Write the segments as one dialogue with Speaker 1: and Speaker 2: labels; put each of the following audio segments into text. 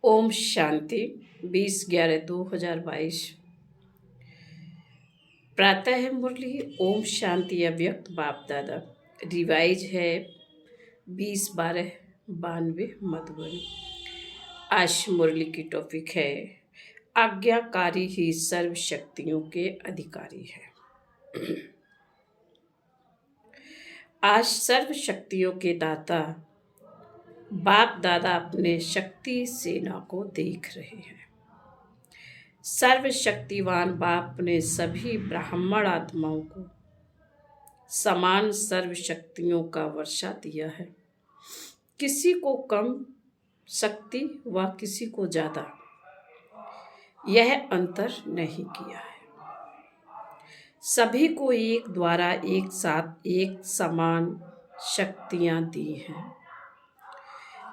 Speaker 1: ओम शांति 20/11/2022। प्रातः मुरली ओम शांति अव्यक्त बाप दादा। रिवाइज है 20/12/92 मधुबन। आज मुरली की टॉपिक है आज्ञाकारी ही सर्व शक्तियों के अधिकारी है। आज सर्व शक्तियों के दाता बाप दादा अपने शक्ति सेना को देख रहे हैं। सर्वशक्तिवान बाप ने सभी ब्राह्मण आत्माओं को समान सर्व शक्तियों का वर्षा दिया है। किसी को कम शक्ति व किसी को ज्यादा, यह अंतर नहीं किया है। सभी को एक द्वारा एक साथ एक समान शक्तियां दी हैं।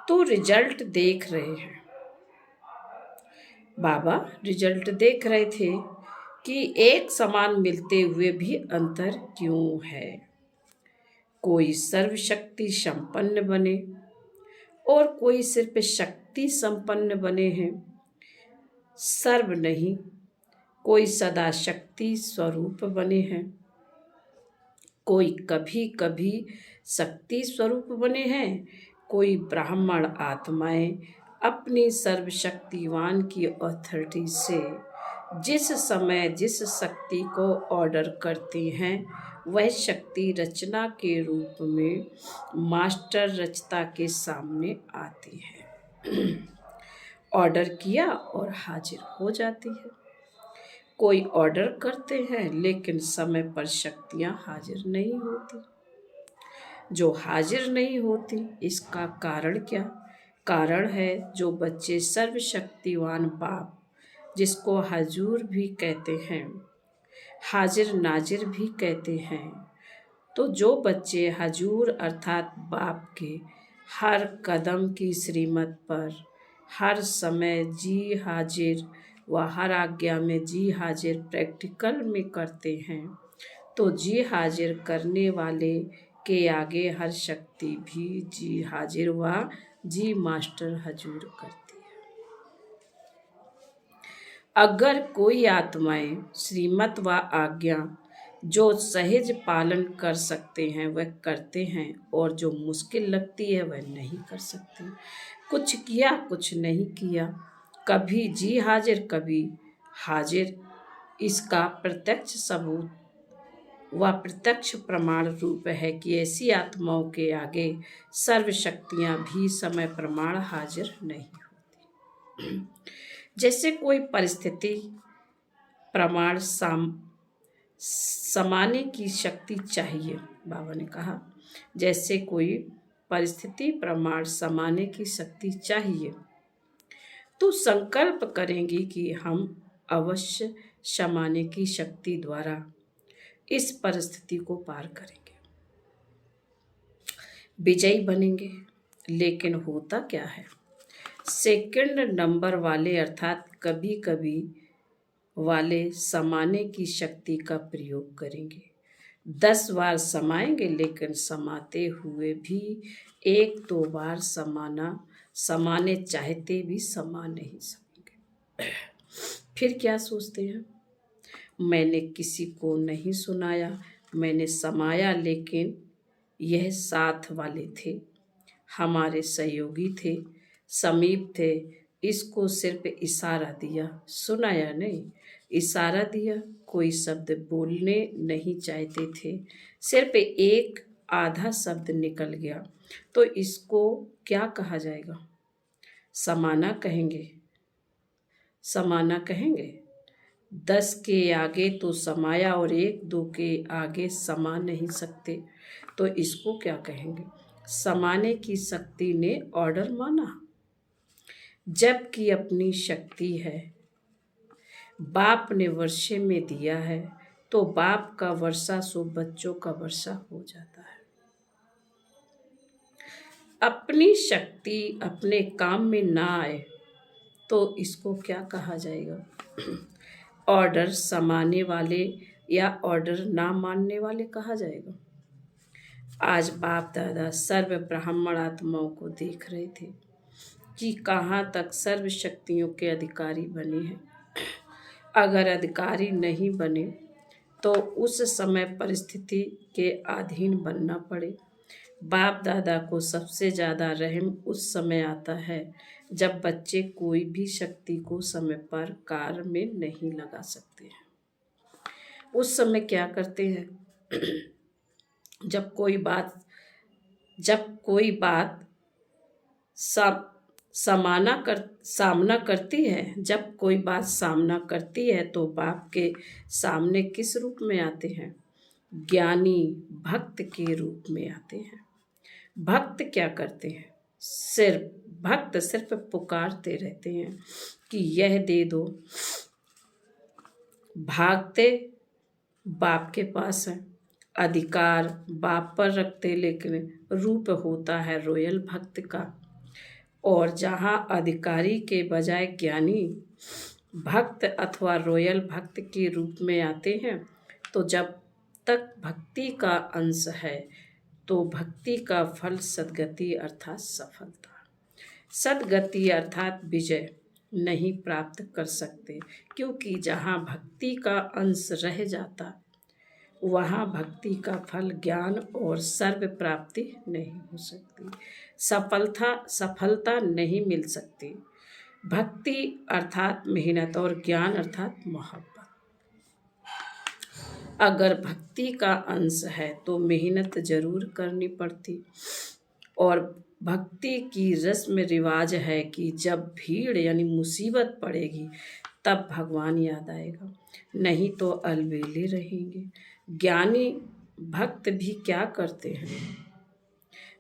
Speaker 1: तो रिजल्ट देख रहे हैं। बाबा रिजल्ट देख रहे थे कि एक समान मिलते हुए भी अंतर क्यों है। कोई सर्वशक्ति संपन्न बने और कोई सिर्फ शक्ति संपन्न बने हैं। सर्व नहीं, कोई सदा शक्ति स्वरूप बने हैं। कोई कभी कभी शक्ति स्वरूप बने हैं। कोई ब्राह्मण आत्माएं अपनी सर्वशक्तिवान की अथॉरिटी से जिस समय जिस शक्ति को ऑर्डर करती हैं, वह शक्ति रचना के रूप में मास्टर रचता के सामने आती है। ऑर्डर किया और हाजिर हो जाती है। कोई ऑर्डर करते हैं लेकिन समय पर शक्तियां हाजिर नहीं होती। जो हाजिर नहीं होती, इसका कारण क्या? कारण है जो बच्चे सर्वशक्तिवान बाप, जिसको हजूर भी कहते हैं, हाजिर नाजिर भी कहते हैं। तो जो बच्चे हजूर अर्थात बाप के हर कदम की श्रीमत पर हर समय जी हाजिर व हर आज्ञा में जी हाजिर प्रैक्टिकल में करते हैं, तो जी हाजिर करने वाले के आगे हर शक्ति भी जी हाजिर व जी मास्टर हजूर करती है। अगर कोई आत्माएं श्रीमत व आज्ञा जो सहज पालन कर सकते हैं वह करते हैं, और जो मुश्किल लगती है वह नहीं कर सकते। कुछ किया कुछ नहीं किया, कभी जी हाजिर कभी हाजिर, इसका प्रत्यक्ष सबूत व प्रत्यक्ष प्रमाण रूप है कि ऐसी आत्माओं के आगे सर्व शक्तियां भी समय प्रमाण हाजिर नहीं होती। जैसे कोई परिस्थिति प्रमाण समाने की शक्ति चाहिए, बाबा ने कहा, जैसे कोई परिस्थिति प्रमाण समाने की शक्ति चाहिए, तो संकल्प करेंगी कि हम अवश्य समाने की शक्ति द्वारा इस परिस्थिति को पार करेंगे, विजयी बनेंगे। लेकिन होता क्या है, सेकंड नंबर वाले अर्थात कभी कभी वाले समाने की शक्ति का प्रयोग करेंगे। 10 बार समाएंगे, लेकिन समाते हुए भी 1-2 बार समाने चाहते भी समा नहीं सकेंगे। फिर क्या सोचते हैं, मैंने किसी को नहीं सुनाया, मैंने समाया, लेकिन यह साथ वाले थे, हमारे सहयोगी थे, समीप थे, इसको सिर्फ इशारा दिया, सुनाया नहीं, इशारा दिया। कोई शब्द बोलने नहीं चाहते थे, सिर्फ एक आधा शब्द निकल गया, तो इसको क्या कहा जाएगा? समाना कहेंगे। समाना कहेंगे। 10 के आगे तो समाया और 1-2 के आगे समा नहीं सकते, तो इसको क्या कहेंगे? समाने की शक्ति ने ऑर्डर माना, जबकि अपनी शक्ति है, बाप ने वर्षे में दिया है, तो बाप का वर्षा सो बच्चों का वर्षा हो जाता है। अपनी शक्ति अपने काम में ना आए तो इसको क्या कहा जाएगा? ऑर्डर समाने वाले या ऑर्डर ना मानने वाले कहा जाएगा। आज बाप दादा सर्व ब्राह्मण आत्माओं को देख रहे थे कि कहाँ तक सर्व शक्तियों के अधिकारी बने हैं। अगर अधिकारी नहीं बने तो उस समय परिस्थिति के अधीन बनना पड़े। बाप दादा को सबसे ज़्यादा रहम उस समय आता है जब बच्चे कोई भी शक्ति को समय पर कार्य में नहीं लगा सकते हैं। उस समय क्या करते हैं? जब कोई बात सा, सामना करती है, जब कोई बात सामना करती है तो बाप के सामने किस रूप में आते हैं? ज्ञानी भक्त के रूप में आते हैं। भक्त क्या करते हैं? भक्त सिर्फ पुकारते रहते हैं कि यह दे दो। भागते बाप के पास है, अधिकार बाप पर रखते, लेकिन रूप होता है रॉयल भक्त का। और जहाँ अधिकारी के बजाय ज्ञानी भक्त अथवा रॉयल भक्त के रूप में आते हैं, तो जब तक भक्ति का अंश है तो भक्ति का फल सद्गति अर्थात सफलता, सद्गति अर्थात विजय नहीं प्राप्त कर सकते, क्योंकि जहाँ भक्ति का अंश रह जाता वहाँ भक्ति का फल ज्ञान और सर्व प्राप्ति नहीं हो सकती, सफलता नहीं मिल सकती। भक्ति अर्थात मेहनत और ज्ञान अर्थात मोहब्बत। अगर भक्ति का अंश है तो मेहनत जरूर करनी पड़ती, और भक्ति की रस्म रिवाज है कि जब भीड़ यानी मुसीबत पड़ेगी तब भगवान याद आएगा, नहीं तो अलबेले रहेंगे। ज्ञानी भक्त भी क्या करते हैं?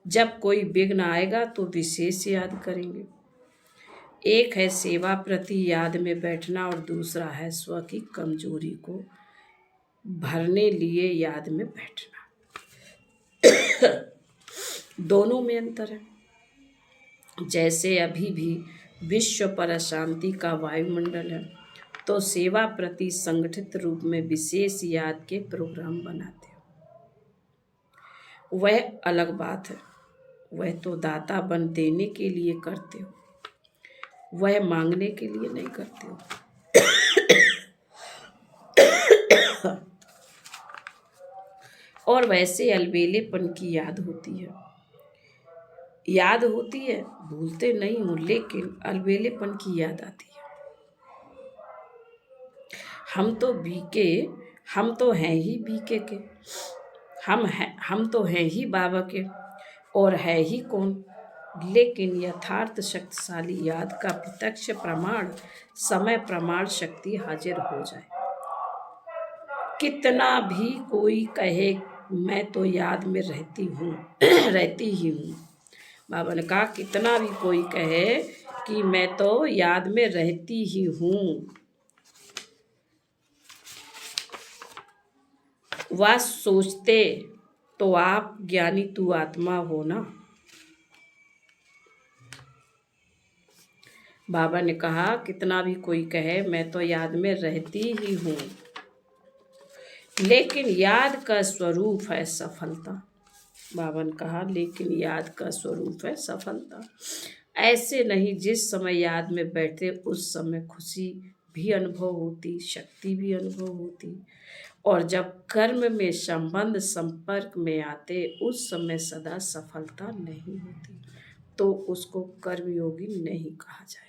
Speaker 1: जब कोई विघ्न आएगा तो विशेष याद करेंगे। एक है सेवा प्रति याद में बैठना और दूसरा है स्व की कमजोरी को भरने लिए याद में बैठना। दोनों में अंतर है। जैसे अभी भी विश्व पर अशांति का वायुमंडल है, तो सेवा प्रति संगठित रूप में विशेष याद के प्रोग्राम बनाते हो, वह अलग बात है। वह तो दाता बन देने के लिए करते हो, वह मांगने के लिए नहीं करते हो। और वैसे अलबेलेपन की याद होती है, भूलते नहीं हूँ, लेकिन अलबेलेपन की याद आती है। हम तो हैं ही बीके के, हम तो हैं ही बाबा के, और है ही कौन। लेकिन यथार्थ शक्तिशाली याद का प्रत्यक्ष प्रमाण समय प्रमाण शक्ति हाजिर हो जाए। कितना भी कोई कहे मैं तो याद में रहती ही हूँ। बाबा ने कहा कितना भी कोई कहे कि मैं तो याद में रहती ही हूँ, वह सोचते तो आप ज्ञानी तू आत्मा हो ना। बाबा ने कहा कितना भी कोई कहे मैं तो याद में रहती ही हूँ, लेकिन याद का स्वरूप है सफलता। बाबा ने कहा लेकिन याद का स्वरूप है सफलता। ऐसे नहीं जिस समय याद में बैठे उस समय खुशी भी अनुभव होती, शक्ति भी अनुभव होती, और जब कर्म में संबंध संपर्क में आते उस समय सदा सफलता नहीं होती, तो उसको कर्मयोगी नहीं कहा जाएगा।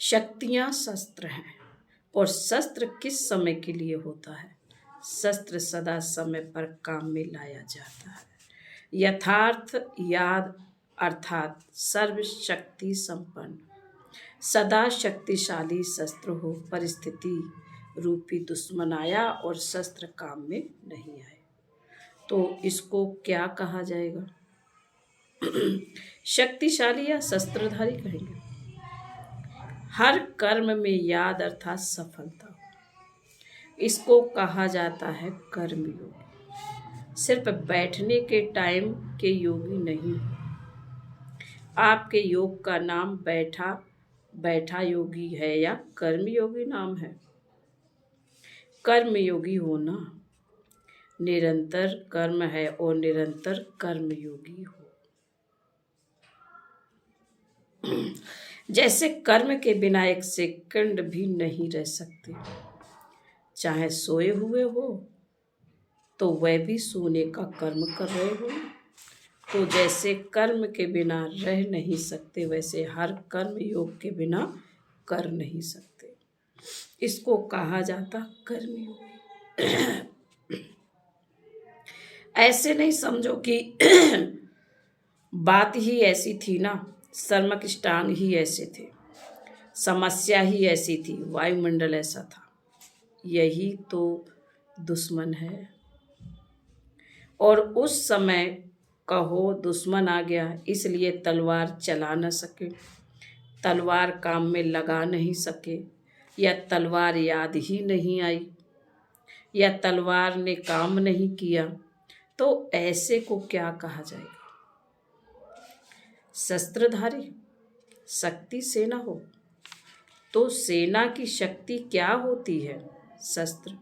Speaker 1: शक्तियां शस्त्र हैं, और शस्त्र किस समय के लिए होता है? शस्त्र सदा समय पर काम में लाया जाता है। यथार्थ याद अर्थात सर्व शक्ति संपन्न सदा शक्तिशाली शस्त्र हो। परिस्थिति रूपी दुश्मन आया और शस्त्र काम में नहीं आए तो इसको क्या कहा जाएगा? शक्तिशाली या शस्त्रधारी कहेंगे। हर कर्म में याद अर्थात सफलता, इसको कहा जाता है कर्मयोगी। सिर्फ बैठने के टाइम के योगी नहीं। आपके योग का नाम बैठा योगी है या कर्मयोगी नाम है? कर्मयोगी होना निरंतर कर्म है और निरंतर कर्मयोगी हो। जैसे कर्म के बिना एक सेकंड भी नहीं रह सकते। चाहे सोए हुए हो तो वह भी सोने का कर्म कर रहे हो। तो जैसे कर्म के बिना रह नहीं सकते, वैसे हर कर्म योग के बिना कर नहीं सकते। इसको कहा जाता कर्मयोग। ऐसे नहीं समझो कि बात ही ऐसी थी ना, सर्मक ही ऐसे थे, समस्या ही ऐसी थी, वायुमंडल ऐसा था। यही तो दुश्मन है। और उस समय कहो दुश्मन आ गया, इसलिए तलवार चला न सके, तलवार काम में लगा नहीं सके, या तलवार याद ही नहीं आई, या तलवार ने काम नहीं किया, तो ऐसे को क्या कहा जाएगा? शस्त्रधारी शक्ति सेना हो तो सेना की शक्ति क्या होती है? शस्त्र।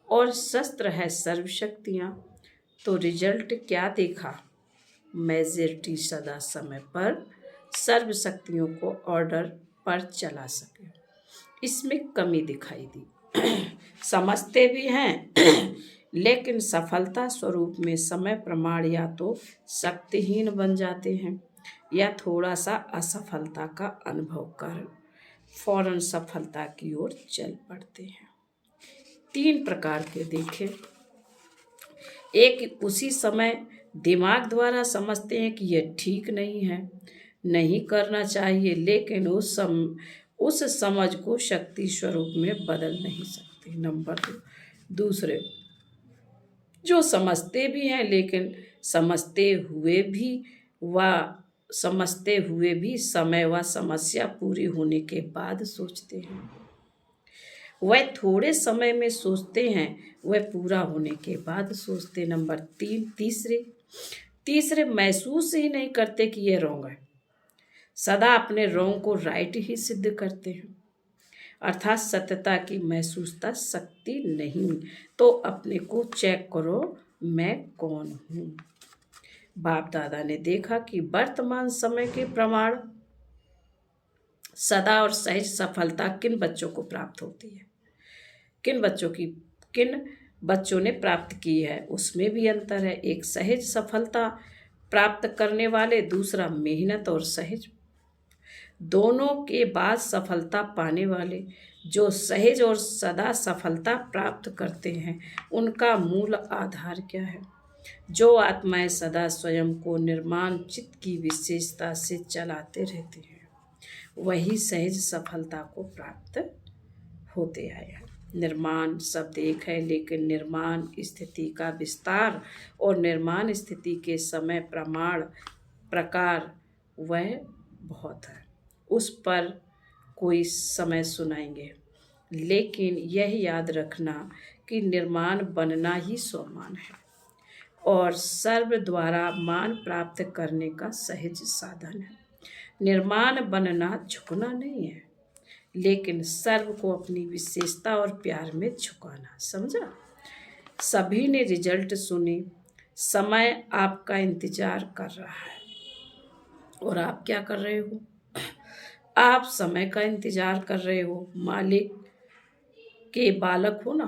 Speaker 1: और शस्त्र है सर्व शक्तियाँ। तो रिजल्ट क्या देखा? मेजॉरिटी सदा समय पर सर्व शक्तियों को ऑर्डर पर चला सके। इसमें कमी दिखाई दी। समझते भी हैं लेकिन सफलता स्वरूप में समय प्रमाण या तो शक्तिहीन बन जाते हैं या थोड़ा सा असफलता का अनुभव कर फौरन सफलता की ओर चल पड़ते हैं। 3 प्रकार के देखें। एक, उसी समय दिमाग द्वारा समझते हैं कि यह ठीक नहीं है, नहीं करना चाहिए, लेकिन उस समझ को शक्ति स्वरूप में बदल नहीं सकते। नंबर 2, दूसरे जो समझते भी हैं लेकिन समझते हुए भी समय व समस्या पूरी होने के बाद सोचते हैं। वह थोड़े समय में सोचते हैं, वह पूरा होने के बाद सोचते। नंबर 3, तीसरे महसूस ही नहीं करते कि यह रॉन्ग है, सदा अपने रॉन्ग को राइट ही सिद्ध करते हैं। अर्थात सत्यता की महसूसता शक्ति नहीं। तो अपने को चेक करो, मैं कौन हूँ। बाप दादा ने देखा कि वर्तमान समय के प्रमाण सदा और सहज सफलता किन बच्चों को प्राप्त होती है, किन बच्चों ने प्राप्त की है, उसमें भी अंतर है। एक सहज सफलता प्राप्त करने वाले, दूसरा मेहनत और सहज दोनों के बाद सफलता पाने वाले। जो सहज और सदा सफलता प्राप्त करते हैं, उनका मूल आधार क्या है? जो आत्माएं सदा स्वयं को निर्माण चित्त की विशेषता से चलाते रहते हैं, वही सहज सफलता को प्राप्त होते आए हैं। निर्माण शब्द एक है, लेकिन निर्माण स्थिति का विस्तार और निर्माण स्थिति के समय प्रकार वह बहुत है। उस पर कोई समय सुनाएंगे, लेकिन यह याद रखना कि निर्माण बनना ही स्वमान है और सर्व द्वारा मान प्राप्त करने का सहज साधन है। निर्माण बनना झुकना नहीं है, लेकिन सर्व को अपनी विशेषता और प्यार में झुकाना। समझा? सभी ने रिजल्ट सुने। समय आपका इंतजार कर रहा है और आप क्या कर रहे हो? आप समय का इंतजार कर रहे हो। मालिक के बालक हो ना,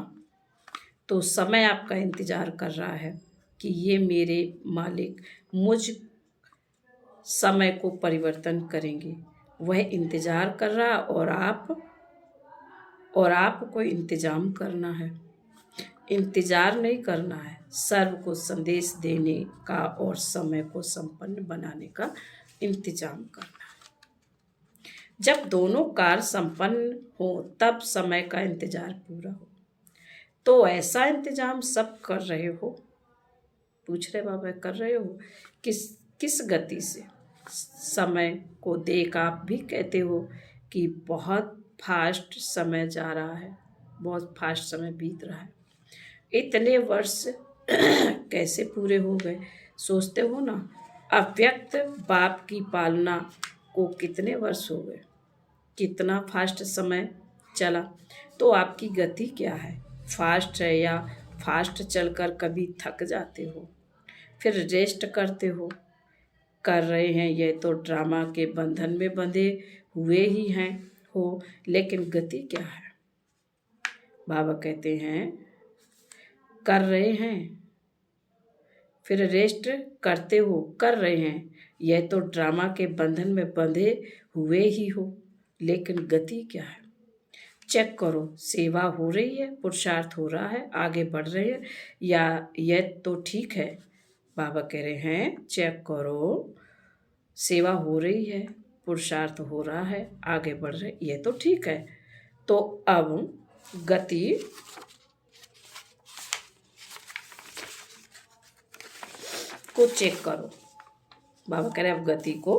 Speaker 1: तो समय आपका इंतजार कर रहा है कि ये मेरे मालिक मुझ समय को परिवर्तन करेंगे। वह इंतजार कर रहा और आपको इंतजाम करना है। इंतजार नहीं करना है, सर्व को संदेश देने का और समय को संपन्न बनाने का इंतजाम करना है। जब दोनों कार्य संपन्न हो तब समय का इंतजार पूरा हो। तो ऐसा इंतजाम सब कर रहे हो? पूछ रहे बाबा, कर रहे हो किस गति से? समय को देख आप भी कहते हो कि बहुत फास्ट समय जा रहा है, बहुत फास्ट समय बीत रहा है। इतने वर्ष कैसे पूरे हो गए? सोचते हो ना, अव्यक्त बाप की पालना को कितने वर्ष हो गए, कितना फास्ट समय चला। तो आपकी गति क्या है? फास्ट है या फास्ट चलकर कभी थक जाते हो, फिर रेस्ट करते हो, कर रहे हैं यह तो ड्रामा के बंधन में बंधे हुए ही हैं हो, लेकिन गति क्या है? बाबा कहते हैं कर रहे हैं, फिर रेस्ट करते हो, कर रहे हैं यह तो ड्रामा के बंधन में बंधे हुए ही हो, लेकिन गति क्या है? चेक करो, सेवा हो रही है, पुरुषार्थ हो रहा है, आगे बढ़ रहे हैं, या यह तो ठीक है? बाबा कह रहे हैं चेक करो, सेवा हो रही है, पुरुषार्थ हो रहा है, आगे बढ़ रहे, यह तो ठीक है। तो अब गति को चेक करो। बाबा कह रहे अब गति को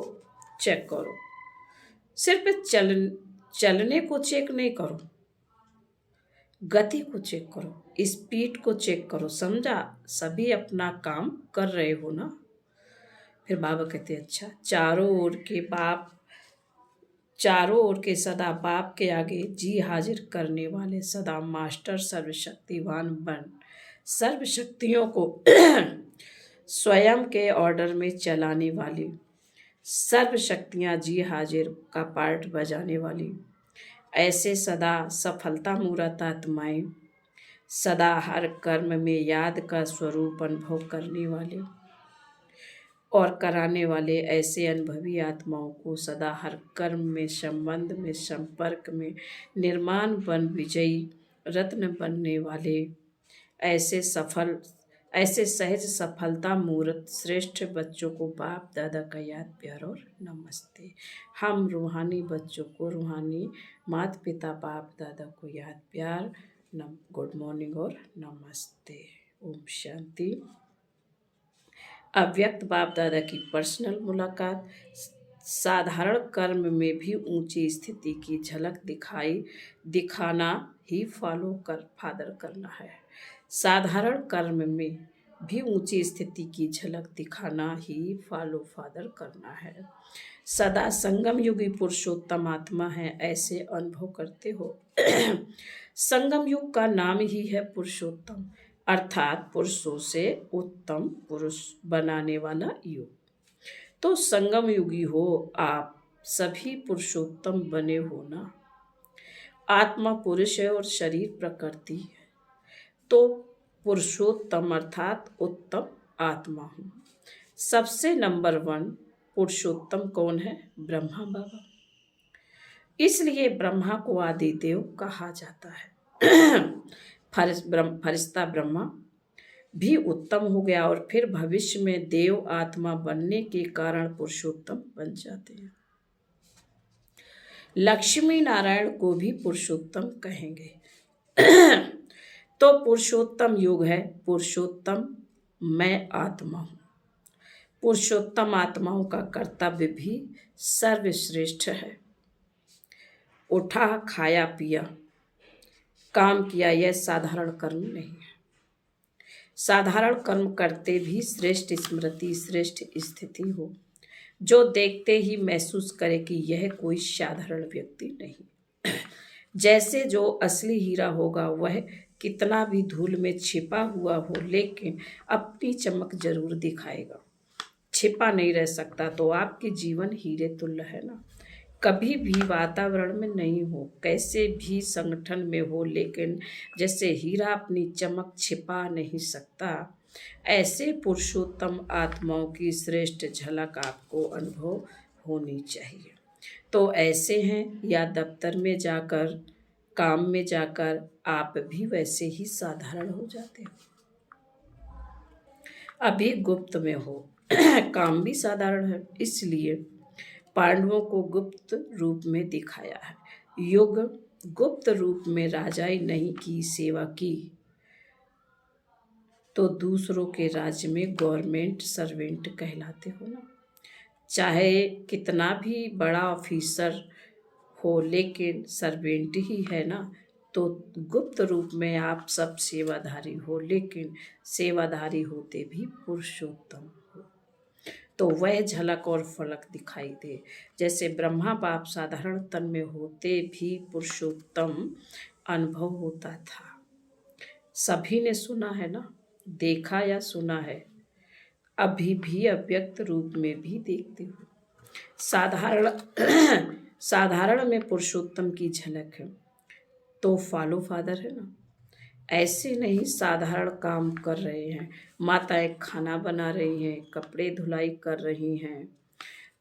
Speaker 1: चेक करो, सिर्फ चलने को चेक नहीं करो, गति को चेक करो, स्पीड को चेक करो। समझा? सभी अपना काम कर रहे हो ना। फिर बाबा कहते अच्छा, चारों ओर के सदा बाप के आगे जी हाजिर करने वाले सदा मास्टर सर्वशक्तिवान बन सर्व शक्तियों को स्वयं के ऑर्डर में चलाने वाली, सर्व शक्तियाँ जी हाजिर का पार्ट बजाने वाली, ऐसे सदा सफलता मूर्त आत्माएं, सदा हर कर्म में याद का स्वरूप अनुभव करने वाले और कराने वाले, ऐसे अनुभवी आत्माओं को सदा हर कर्म में, संबंध में, संपर्क में निर्माण बन विजयी रत्न बनने वाले, ऐसे सहज सफलता मूर्त श्रेष्ठ बच्चों को बाप दादा का याद प्यार और नमस्ते। हम रूहानी बच्चों को रूहानी माता पिता बाप दादा को याद प्यार गुड मॉर्निंग और नमस्ते। ओम शांति। अव्यक्त बाप दादा की पर्सनल मुलाकात। साधारण कर्म में भी ऊंची स्थिति की झलक दिखाना ही फादर करना है। साधारण कर्म में भी ऊंची स्थिति की झलक दिखाना ही फादर करना है। सदा संगम युगी पुरुषोत्तम आत्मा है, ऐसे अनुभव करते हो। संगम युग का नाम ही है पुरुषोत्तम, अर्थात पुरुषों से उत्तम पुरुष बनाने वाला युग। तो संगम युगी हो आप, सभी पुरुषोत्तम बने हो ना। आत्मा पुरुष है और शरीर प्रकृति है, तो पुरुषोत्तम अर्थात उत्तम आत्मा हूँ। सबसे नंबर 1 पुरुषोत्तम कौन है? ब्रह्मा बाबा। इसलिए ब्रह्मा को आदि देव कहा जाता है। फरिश्ता ब्रह्मा भी उत्तम हो गया और फिर भविष्य में देव आत्मा बनने के कारण पुरुषोत्तम बन जाते हैं। लक्ष्मी नारायण को भी पुरुषोत्तम कहेंगे। तो पुरुषोत्तम युग है। पुरुषोत्तम मैं आत्मा हूँ। पुरुषोत्तम आत्माओं का कर्तव्य भी सर्वश्रेष्ठ है। उठा, खाया, पिया, काम किया, यह साधारण कर्म नहीं है। साधारण कर्म करते भी श्रेष्ठ स्मृति, श्रेष्ठ स्थिति हो, जो देखते ही महसूस करे कि यह कोई साधारण व्यक्ति नहीं। जैसे जो असली हीरा होगा वह कितना भी धूल में छिपा हुआ हो, लेकिन अपनी चमक जरूर दिखाएगा। छिपा नहीं रह सकता। तो आपके जीवन हीरे तुल्य है ना। कभी भी वातावरण में नहीं हो, कैसे भी संगठन में हो, लेकिन जैसे हीरा अपनी चमक छिपा नहीं सकता, ऐसे पुरुषोत्तम आत्माओं की श्रेष्ठ झलक आपको अनुभव होनी चाहिए। तो ऐसे हैं, या दफ्तर में जाकर, काम में जाकर आप भी वैसे ही साधारण हो जाते हो। अभी गुप्त में हो, काम भी साधारण है, इसलिए पांडवों को गुप्त रूप में दिखाया है। युग गुप्त रूप में राजाई नहीं की सेवा की तो दूसरों के राज्य में गवर्नमेंट सर्वेंट कहलाते हो ना। चाहे कितना भी बड़ा ऑफिसर हो, लेकिन सर्वेंट ही है ना। तो गुप्त रूप में आप सब सेवाधारी हो, लेकिन सेवाधारी होते भी पुरुषोत्तम हो। तो वह झलक और फलक दिखाई दे। जैसे ब्रह्मा बाप साधारण तन में होते भी पुरुषोत्तम अनुभव होता था। सभी ने सुना है ना, देखा या सुना है। अभी भी अव्यक्त रूप में भी देखते हो। साधारण साधारण में पुरुषोत्तम की झलक है तो फॉलो फादर है ना। ऐसे नहीं साधारण काम कर रहे हैं, माताएं खाना बना रही हैं, कपड़े धुलाई कर रही हैं,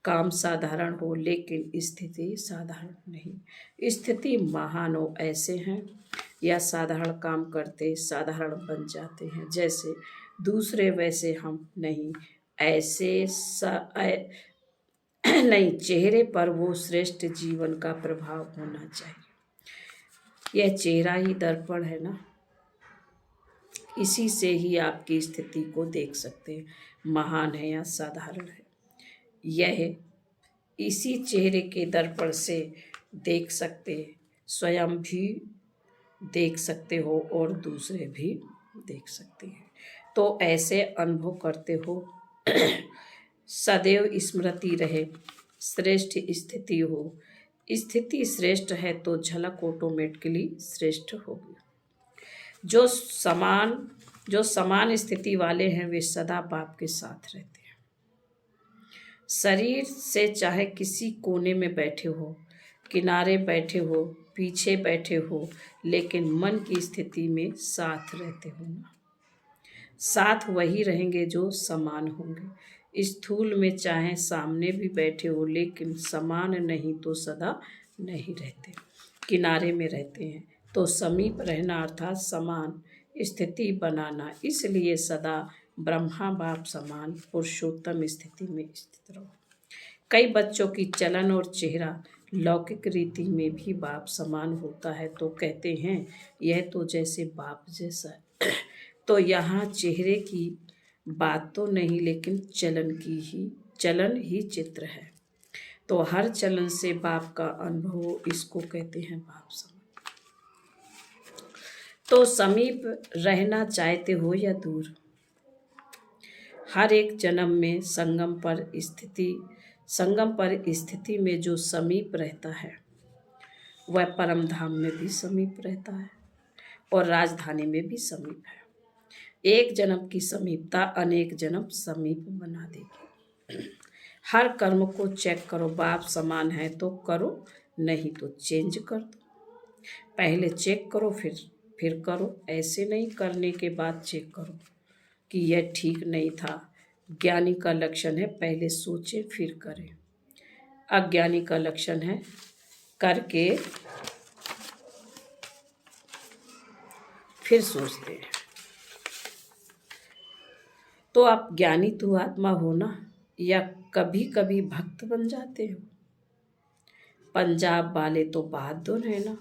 Speaker 1: काम साधारण हो लेकिन स्थिति साधारण नहीं। स्थिति महान हो ऐसे हैं या साधारण काम करते साधारण बन जाते हैं, जैसे दूसरे वैसे हम नहीं, ऐसे नहीं, चेहरे पर वो श्रेष्ठ जीवन का प्रभाव होना चाहिए। यह चेहरा ही दर्पण है ना, इसी से ही आपकी स्थिति को देख सकते हैं, महान है या साधारण है। यह इसी चेहरे के दर्पण से देख सकते, स्वयं भी देख सकते हो और दूसरे भी देख सकते हैं। तो ऐसे अनुभव करते हो सदैव स्मृति रहे, श्रेष्ठ स्थिति हो। स्थिति श्रेष्ठ है तो झलक ऑटोमेटिकली श्रेष्ठ होगी। जो समान स्थिति वाले हैं वे सदा बाप के साथ रहते हैं। शरीर से चाहे किसी कोने में बैठे हो, किनारे बैठे हो, पीछे बैठे हो, लेकिन मन की स्थिति में साथ रहते हो ना। साथ वही रहेंगे जो समान होंगे। स्थूल में चाहे सामने भी बैठे हो लेकिन समान नहीं तो सदा नहीं रहते, किनारे में रहते हैं। तो समीप रहना अर्थात समान स्थिति बनाना, इसलिए सदा ब्रह्मा बाप समान पुरुषोत्तम स्थिति में स्थित रहो। कई बच्चों की चलन और चेहरा लौकिक रीति में भी बाप समान होता है तो कहते हैं यह तो जैसे बाप जैसा है। तो यहाँ चेहरे की बात तो नहीं लेकिन चलन ही चित्र है। तो हर चलन से बाप का अनुभव, इसको कहते हैं बाप समान। तो समीप रहना चाहते हो या दूर, हर एक जन्म में संगम पर स्थिति में जो समीप रहता है वह परम धाम में भी समीप रहता है और राजधानी में भी समीप है। एक जन्म की समीपता अनेक जन्म समीप बना देगी। हर कर्म को चेक करो, बाप समान है तो करो, नहीं तो चेंज कर दो। पहले चेक करो फिर करो, ऐसे नहीं करने के बाद चेक करो कि यह ठीक नहीं था। ज्ञानी का लक्षण है पहले सोचे फिर करें, अज्ञानी का लक्षण है करके फिर सोचते हैं। तो आप ज्ञानी तो आत्मा हो ना, या कभी कभी भक्त बन जाते हो। पंजाब वाले तो बहादुर है ना,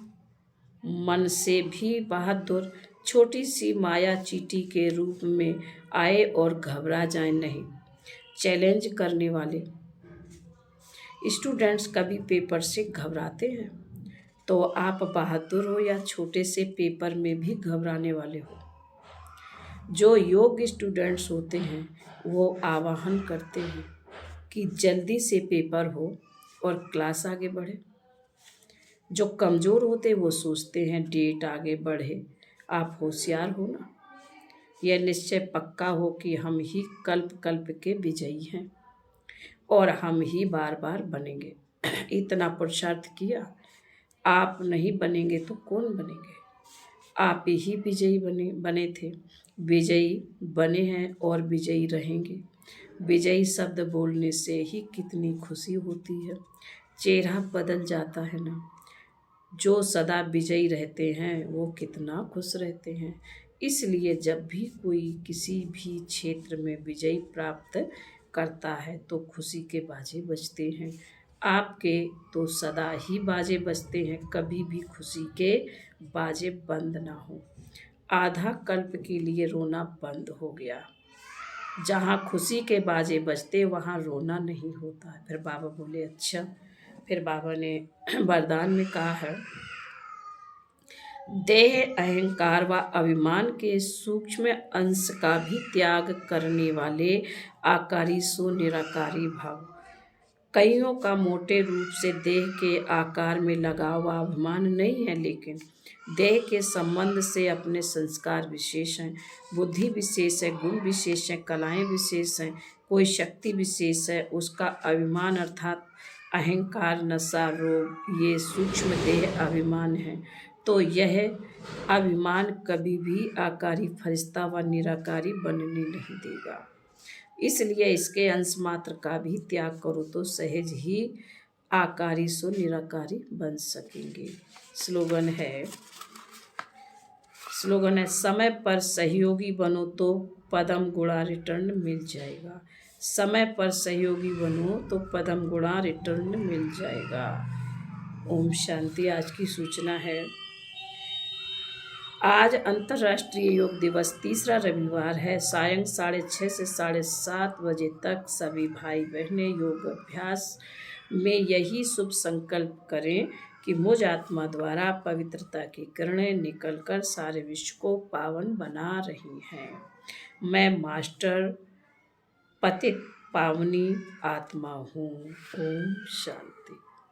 Speaker 1: मन से भी बहादुर। छोटी सी माया चींटी के रूप में आए और घबरा जाए नहीं। चैलेंज करने वाले स्टूडेंट्स कभी पेपर से घबराते हैं, तो आप बहादुर हो या छोटे से पेपर में भी घबराने वाले हो। जो योग्य स्टूडेंट्स होते हैं वो आवाहन करते हैं कि जल्दी से पेपर हो और क्लास आगे बढ़े। जो कमज़ोर होते वो सोचते हैं डेट आगे बढ़े। आप होशियार हो ना, यह निश्चय पक्का हो कि हम ही कल्प कल्प के विजयी हैं और हम ही बार बार बनेंगे। इतना पुरुषार्थ किया, आप नहीं बनेंगे तो कौन बनेंगे। आप ही विजयी बने थे, विजयी बने हैं और विजयी रहेंगे। विजयी शब्द बोलने से ही कितनी खुशी होती है, चेहरा बदल जाता है ना। जो सदा विजयी रहते हैं वो कितना खुश रहते हैं। इसलिए जब भी कोई किसी भी क्षेत्र में विजय प्राप्त करता है तो खुशी के बाजे बजते हैं। आपके तो सदा ही बाजे बजते हैं, कभी भी खुशी के बाजे बंद ना हो। आधा कल्प के लिए रोना बंद हो गया। जहाँ खुशी के बाजे बजते वहाँ रोना नहीं होता है। फिर बाबा बोले अच्छा, फिर बाबा ने वरदान में कहा है, देह अहंकार व अभिमान के सूक्ष्म अंश का भी त्याग करने वाले आकारी सो निराकारी भाव। कईयों का मोटे रूप से देह के आकार में लगाव व अभिमान नहीं है, लेकिन देह के संबंध से अपने संस्कार विशेष हैं, बुद्धि विशेष है, गुण विशेष है, कलाएं विशेष हैं, कोई शक्ति विशेष है। उसका अभिमान अर्थात अहंकार, नशा, रोग, ये सूक्ष्म देह अभिमान है। तो यह अभिमान कभी भी आकारी फरिश्ता व निराकारी बनने नहीं देगा। इसलिए इसके अंश मात्र का भी त्याग करो तो सहज ही आकारी सो निराकारी बन सकेंगे। स्लोगन है समय पर सहयोगी बनो तो पदम गुणा रिटर्न मिल जाएगा। समय पर सहयोगी बनो तो पदम गुणा रिटर्न मिल जाएगा। ओम शांति। आज की सूचना है, आज अंतर्राष्ट्रीय योग दिवस, तीसरा रविवार है। सायं 6:30 से 7:30 बजे तक सभी भाई बहनें योग अभ्यास में यही शुभ संकल्प करें कि मुझ आत्मा द्वारा पवित्रता की किरणें निकलकर सारे विश्व को पावन बना रही हैं। मैं मास्टर पतित पावनी आत्मा हूँ। ओम शांति।